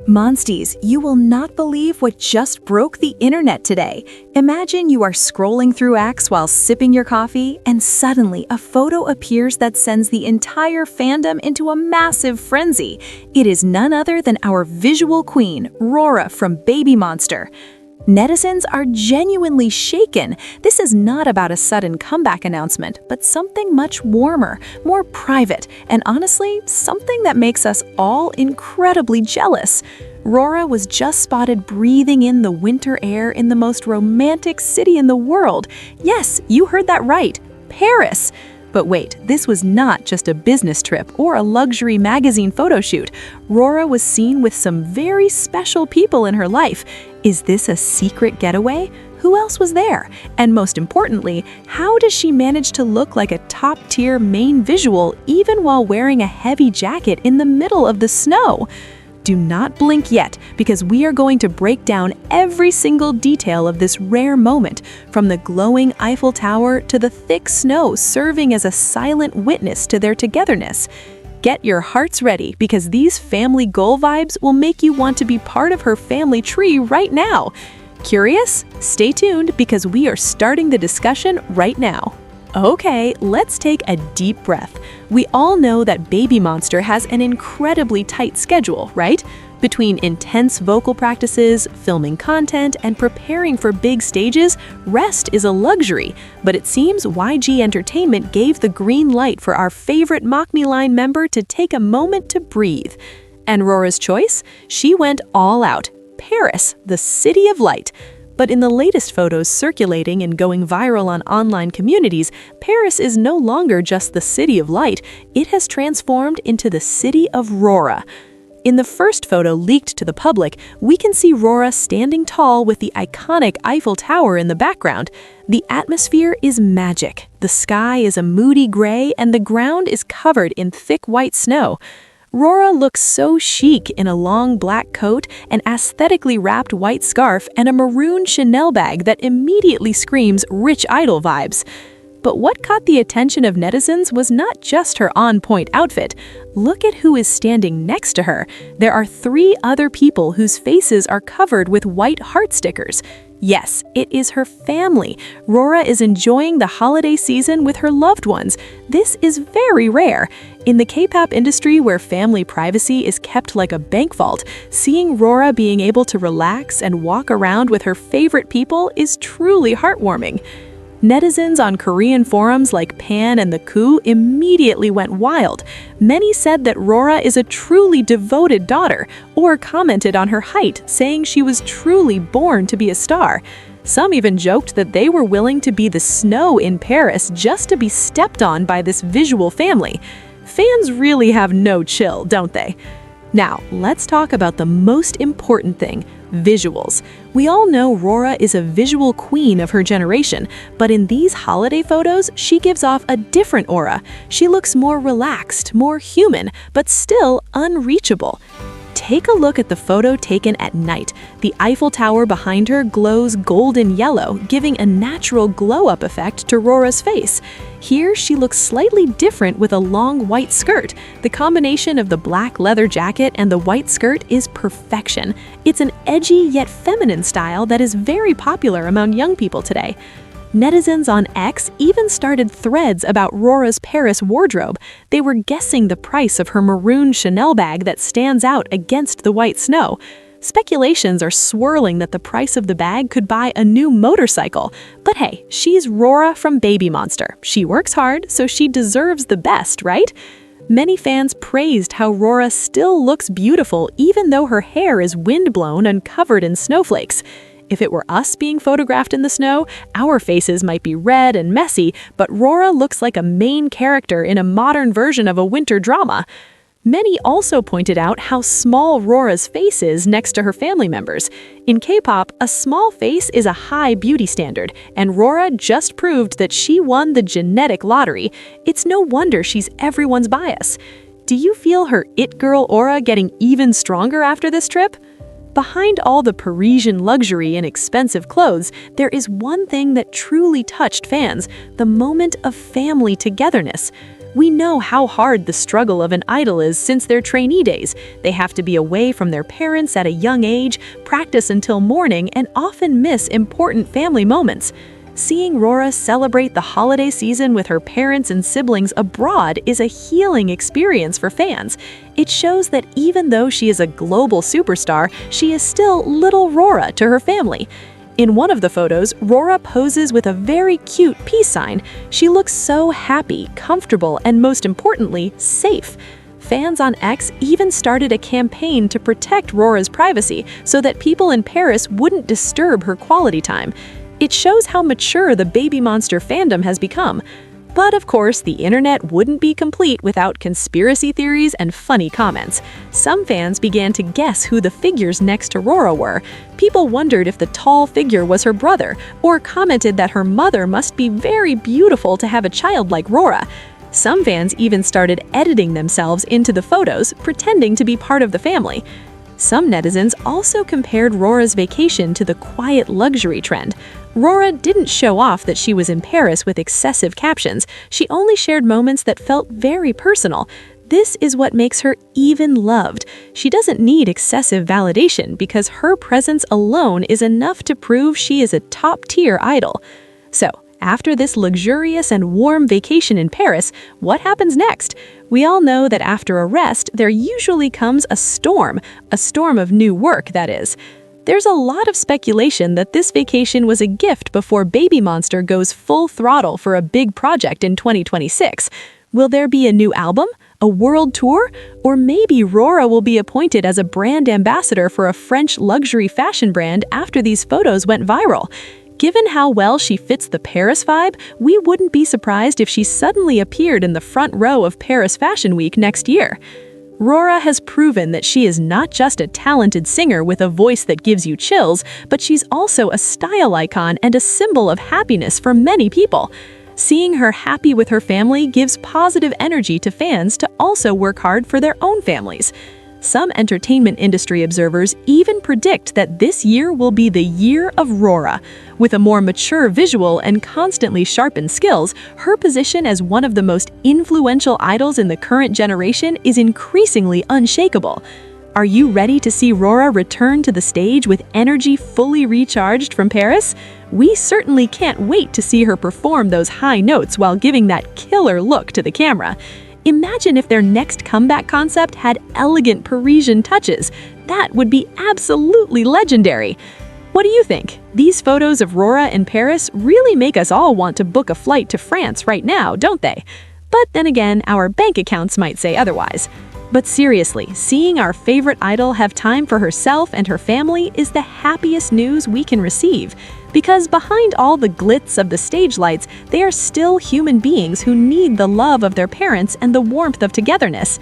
Monsties, you will not believe what just broke the internet today. Imagine you are scrolling through X while sipping your coffee, and suddenly a photo appears that sends the entire fandom into a massive frenzy. It is none other than our visual queen, Rora from BABYMONSTER. Netizens are genuinely shaken. This is not about a sudden comeback announcement, but something much warmer, more private, and honestly, something that makes us all incredibly jealous. Rora was just spotted breathing in the winter air in the most romantic city in the world. Yes, you heard that right, Paris. But wait, this was not just a business trip or a luxury magazine photo shoot. Rora was seen with some very special people in her life. Is this a secret getaway? Who else was there? And most importantly, how does she manage to look like a top-tier main visual even while wearing a heavy jacket in the middle of the snow? Do not blink yet, because we are going to break down every single detail of this rare moment, from the glowing Eiffel Tower to the thick snow serving as a silent witness to their togetherness. Get your hearts ready, because these family goal vibes will make you want to be part of her family tree right now. Curious? Stay tuned, because we are starting the discussion right now. Okay, let's take a deep breath. We all know that BABYMONSTER has an incredibly tight schedule, right? Between intense vocal practices, filming content, and preparing for big stages, rest is a luxury. But it seems YG Entertainment gave the green light for our favorite Mock Me Line member to take a moment to breathe. And Rora's choice? She went all out. Paris, the city of light. But in the latest photos circulating and going viral on online communities, Paris is no longer just the city of light, it has transformed into the city of Rora. In the first photo leaked to the public, we can see Rora standing tall with the iconic Eiffel Tower in the background. The atmosphere is magic. The sky is a moody gray and the ground is covered in thick white snow. Rora looks so chic in a long black coat, an aesthetically wrapped white scarf, and a maroon Chanel bag that immediately screams rich idol vibes. But what caught the attention of netizens was not just her on-point outfit. Look at who is standing next to her. There are 3 other people whose faces are covered with white heart stickers. Yes, it is her family. Rora is enjoying the holiday season with her loved ones. This is very rare. In the Kpop industry, where family privacy is kept like a bank vault, seeing Rora being able to relax and walk around with her favorite people is truly heartwarming. Netizens on Korean forums like Pan and the Coup immediately went wild. Many said that Rora is a truly devoted daughter, or commented on her height, saying she was truly born to be a star. Some even joked that they were willing to be the snow in Paris just to be stepped on by this visual family. Fans really have no chill, don't they? Now, let's talk about the most important thing, visuals. We all know Rora is a visual queen of her generation, but in these holiday photos, she gives off a different aura. She looks more relaxed, more human, but still unreachable. Take a look at the photo taken at night. The Eiffel Tower behind her glows golden yellow, giving a natural glow-up effect to Rora's face. Here, she looks slightly different with a long white skirt. The combination of the black leather jacket and the white skirt is perfection. It's an edgy yet feminine style that is very popular among young people today. Netizens on X even started threads about Rora's Paris wardrobe. They were guessing the price of her maroon Chanel bag that stands out against the white snow. Speculations are swirling that the price of the bag could buy a new motorcycle. But hey, she's Rora from BABYMONSTER. She works hard, so she deserves the best, right? Many fans praised how Rora still looks beautiful even though her hair is windblown and covered in snowflakes. If it were us being photographed in the snow, our faces might be red and messy, but Rora looks like a main character in a modern version of a winter drama. Many also pointed out how small Rora's face is next to her family members. In K-pop, a small face is a high beauty standard, and Rora just proved that she won the genetic lottery. It's no wonder she's everyone's bias. Do you feel her it girl aura getting even stronger after this trip? Behind all the Parisian luxury and expensive clothes, there is one thing that truly touched fans: the moment of family togetherness. We know how hard the struggle of an idol is since their trainee days. They have to be away from their parents at a young age, practice until morning, and often miss important family moments. Seeing Rora celebrate the holiday season with her parents and siblings abroad is a healing experience for fans. It shows that even though she is a global superstar, she is still little Rora to her family. In one of the photos, Rora poses with a very cute peace sign. She looks so happy, comfortable, and most importantly, safe. Fans on X even started a campaign to protect Rora's privacy so that people in Paris wouldn't disturb her quality time. It shows how mature the BABYMONSTER fandom has become. But of course, the internet wouldn't be complete without conspiracy theories and funny comments. Some fans began to guess who the figures next to Rora were. People wondered if the tall figure was her brother, or commented that her mother must be very beautiful to have a child like Rora. Some fans even started editing themselves into the photos, pretending to be part of the family. Some netizens also compared Rora's vacation to the quiet luxury trend. Rora didn't show off that she was in Paris with excessive captions. She only shared moments that felt very personal. This is what makes her even loved. She doesn't need excessive validation because her presence alone is enough to prove she is a top-tier idol. So, after this luxurious and warm vacation in Paris, what happens next? We all know that after a rest, there usually comes a storm of new work, that is. There's a lot of speculation that this vacation was a gift before BABYMONSTER goes full throttle for a big project in 2026. Will there be a new album? A world tour? Or maybe Rora will be appointed as a brand ambassador for a French luxury fashion brand after these photos went viral. Given how well she fits the Paris vibe, we wouldn't be surprised if she suddenly appeared in the front row of Paris Fashion Week next year. Rora has proven that she is not just a talented singer with a voice that gives you chills, but she's also a style icon and a symbol of happiness for many people. Seeing her happy with her family gives positive energy to fans to also work hard for their own families. Some entertainment industry observers even predict that this year will be the year of Rora. With a more mature visual and constantly sharpened skills, her position as one of the most influential idols in the current generation is increasingly unshakable. Are you ready to see Rora return to the stage with energy fully recharged from Paris? We certainly can't wait to see her perform those high notes while giving that killer look to the camera. Imagine if their next comeback concept had elegant Parisian touches. That would be absolutely legendary. What do you think? These photos of Rora in Paris really make us all want to book a flight to France right now, don't they? But then again, our bank accounts might say otherwise. But seriously, seeing our favorite idol have time for herself and her family is the happiest news we can receive. Because behind all the glitz of the stage lights, they are still human beings who need the love of their parents and the warmth of togetherness.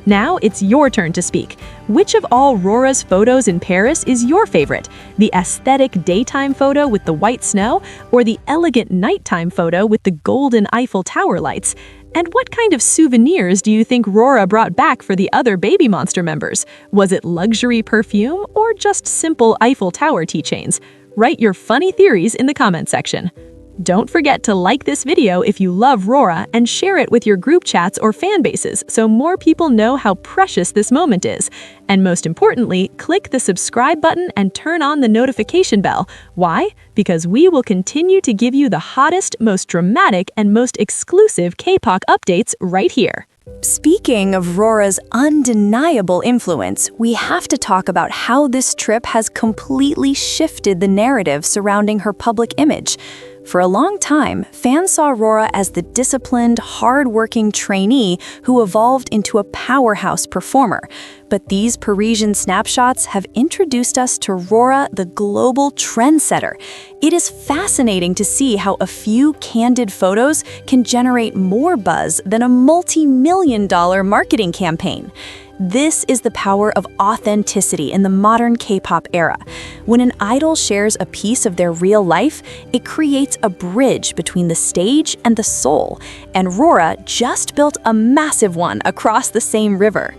Now it's your turn to speak. Which of all Rora's photos in Paris is your favorite? The aesthetic daytime photo with the white snow, or the elegant nighttime photo with the golden Eiffel Tower lights? And what kind of souvenirs do you think Rora brought back for the other BABYMONSTER members? Was it luxury perfume or just simple Eiffel Tower keychains? Write your funny theories in the comment section. Don't forget to like this video if you love Rora and share it with your group chats or fan bases so more people know how precious this moment is. And most importantly, click the subscribe button and turn on the notification bell. Why? Because we will continue to give you the hottest, most dramatic, and most exclusive K-pop updates right here. Speaking of Rora's undeniable influence, we have to talk about how this trip has completely shifted the narrative surrounding her public image. For a long time, fans saw Rora as the disciplined, hard-working trainee who evolved into a powerhouse performer. But these Parisian snapshots have introduced us to Rora, the global trendsetter. It is fascinating to see how a few candid photos can generate more buzz than a multi-million-dollar marketing campaign. This is the power of authenticity in the modern K-pop era. When an idol shares a piece of their real life, it creates a bridge between the stage and the soul, and Rora just built a massive one across the same river.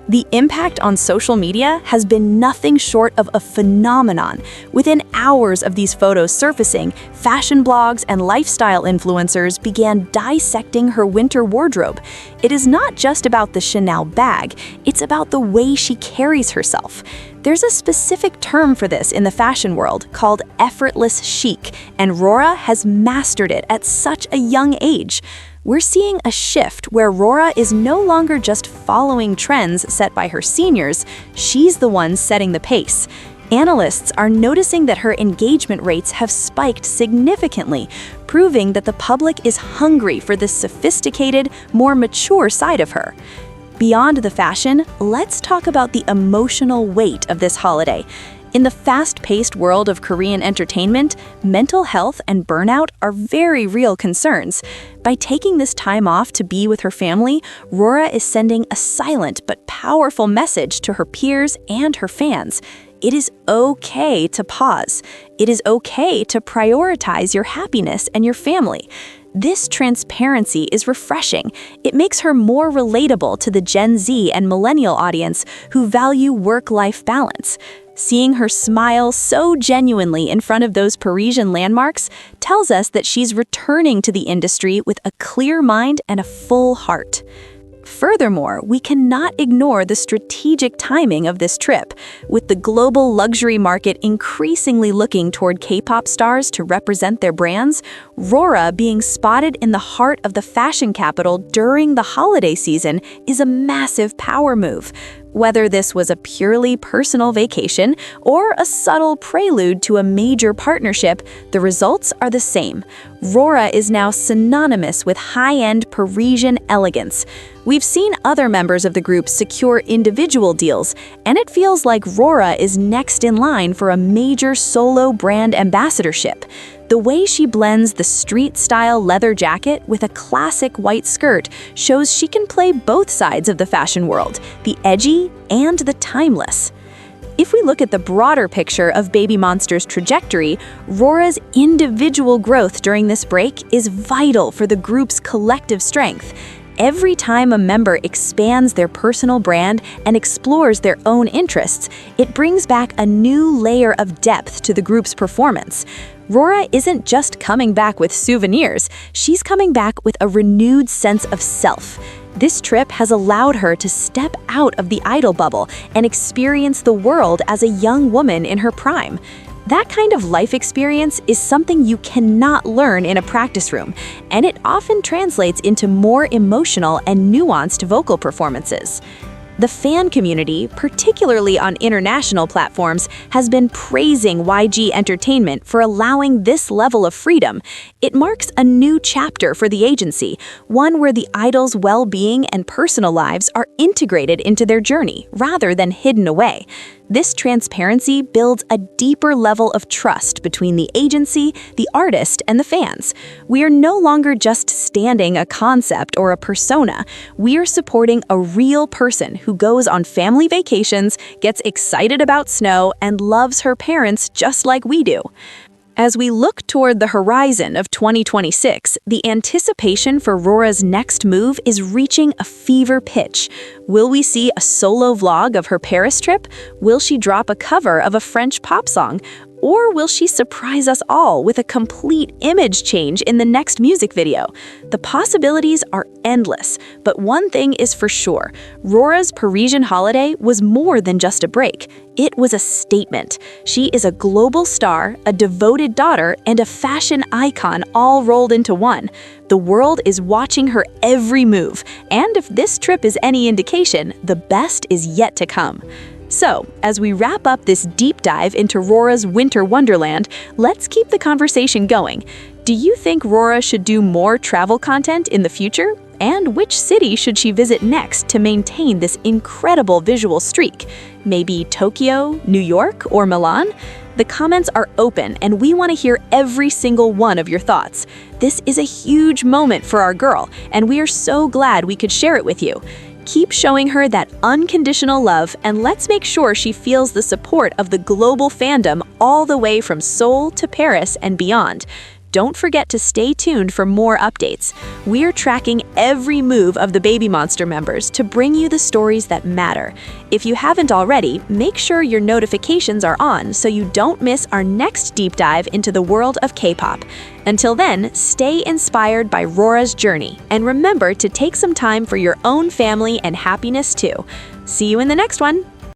The impact on social media has been nothing short of a phenomenon. Within hours of these photos surfacing, fashion blogs and lifestyle influencers began dissecting her winter wardrobe. It is not just about the Chanel bag, it's about the way she carries herself. There's a specific term for this in the fashion world called effortless chic, and Rora has mastered it at such a young age. We're seeing a shift where Rora is no longer just following trends set by her seniors, she's the one setting the pace. Analysts are noticing that her engagement rates have spiked significantly, proving that the public is hungry for this sophisticated, more mature side of her. Beyond the fashion, let's talk about the emotional weight of this holiday. In the fast-paced world of Korean entertainment, mental health and burnout are very real concerns. By taking this time off to be with her family, Rora is sending a silent but powerful message to her peers and her fans. It is okay to pause. It is okay to prioritize your happiness and your family. This transparency is refreshing. It makes her more relatable to the Gen Z and millennial audience who value work-life balance. Seeing her smile so genuinely in front of those Parisian landmarks tells us that she's returning to the industry with a clear mind and a full heart. Furthermore, we cannot ignore the strategic timing of this trip. With the global luxury market increasingly looking toward K-pop stars to represent their brands, Rora being spotted in the heart of the fashion capital during the holiday season is a massive power move. Whether this was a purely personal vacation or a subtle prelude to a major partnership, the results are the same. Rora is now synonymous with high-end Parisian elegance. We've seen other members of the group secure individual deals, and it feels like Rora is next in line for a major solo brand ambassadorship. The way she blends the street-style leather jacket with a classic white skirt shows she can play both sides of the fashion world, the edgy and the timeless. If we look at the broader picture of BABYMONSTER's trajectory, Rora's individual growth during this break is vital for the group's collective strength. Every time a member expands their personal brand and explores their own interests, it brings back a new layer of depth to the group's performance. Rora isn't just coming back with souvenirs, she's coming back with a renewed sense of self. This trip has allowed her to step out of the idol bubble and experience the world as a young woman in her prime. That kind of life experience is something you cannot learn in a practice room, and it often translates into more emotional and nuanced vocal performances. The fan community, particularly on international platforms, has been praising YG Entertainment for allowing this level of freedom. It marks a new chapter for the agency, one where the idol's well-being and personal lives are integrated into their journey rather than hidden away. This transparency builds a deeper level of trust between the agency, the artist, and the fans. We are no longer just standing a concept or a persona. We are supporting a real person who goes on family vacations, gets excited about snow, and loves her parents just like we do. As we look toward the horizon of 2026, the anticipation for Rora's next move is reaching a fever pitch. Will we see a solo vlog of her Paris trip? Will she drop a cover of a French pop song? Or will she surprise us all with a complete image change in the next music video? The possibilities are endless, but one thing is for sure. Rora's Parisian holiday was more than just a break. It was a statement. She is a global star, a devoted daughter, and a fashion icon all rolled into one. The world is watching her every move, and if this trip is any indication, the best is yet to come. So, as we wrap up this deep dive into Rora's winter wonderland, let's keep the conversation going. Do you think Rora should do more travel content in the future? And which city should she visit next to maintain this incredible visual streak? Maybe Tokyo, New York, or Milan? The comments are open, and we want to hear every single one of your thoughts. This is a huge moment for our girl, and we are so glad we could share it with you. Keep showing her that unconditional love, and let's make sure she feels the support of the global fandom all the way from Seoul to Paris and beyond. don't forget to stay tuned for more updates. We're tracking every move of the BABYMONSTER members to bring you the stories that matter. If you haven't already, make sure your notifications are on so you don't miss our next deep dive into the world of K-pop. Until then, stay inspired by Rora's journey, and remember to take some time for your own family and happiness too. See you in the next one!